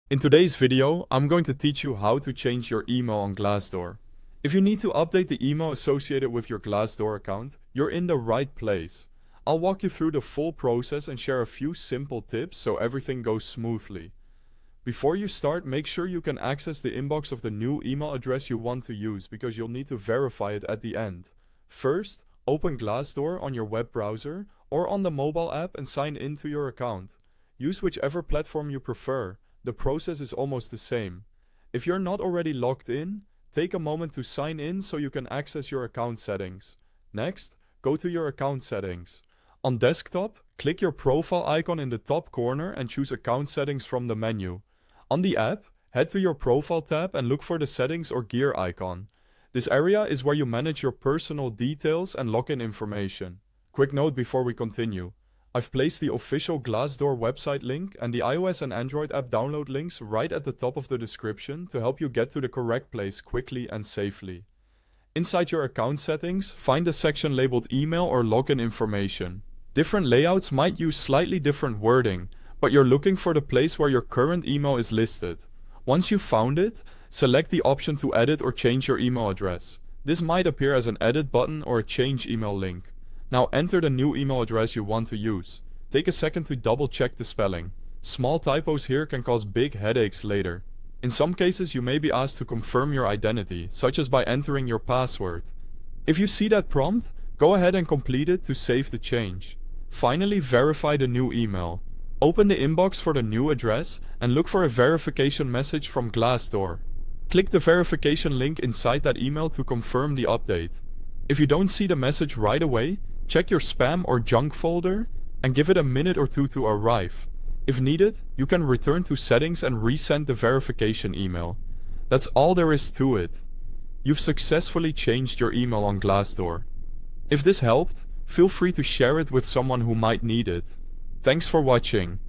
In today's video, I'm going to teach you how to change your email on Glassdoor. If you need to update the email associated with your Glassdoor account, you're in the right place. I'll walk you through the full process and share a few simple tips so everything goes smoothly. Before you start, make sure you can access the inbox of the new email address you want to use because you'll need to verify it at the end. First, open Glassdoor on your web browser or on the mobile app and sign into your account. Use whichever platform you prefer. The process is almost the same. If you're not already logged in, take a moment to sign in so you can access your account settings. Next, go to your account settings. On desktop, click your profile icon in the top corner and choose Account Settings from the menu. On the app, head to your Profile tab and look for the Settings or gear icon. This area is where you manage your personal details and login information. Quick note before we continue. I've placed the official Glassdoor website link and the iOS and Android app download links right at the top of the description to help you get to the correct place quickly and safely. Inside your account settings, find a section labeled Email or Login Information. Different layouts might use slightly different wording, but you're looking for the place where your current email is listed. Once you've found it, select the option to edit or change your email address. This might appear as an edit button or a change email link. Now enter the new email address you want to use. Take a second to double check the spelling. Small typos here can cause big headaches later. In some cases you may be asked to confirm your identity, such as by entering your password. If you see that prompt, go ahead and complete it to save the change. Finally, verify the new email. Open the inbox for the new address and look for a verification message from Glassdoor. Click the verification link inside that email to confirm the update. If you don't see the message right away, check your spam or junk folder and give it a minute or two to arrive. If needed, you can return to settings and resend the verification email. That's all there is to it. You've successfully changed your email on Glassdoor. If this helped, feel free to share it with someone who might need it. Thanks for watching.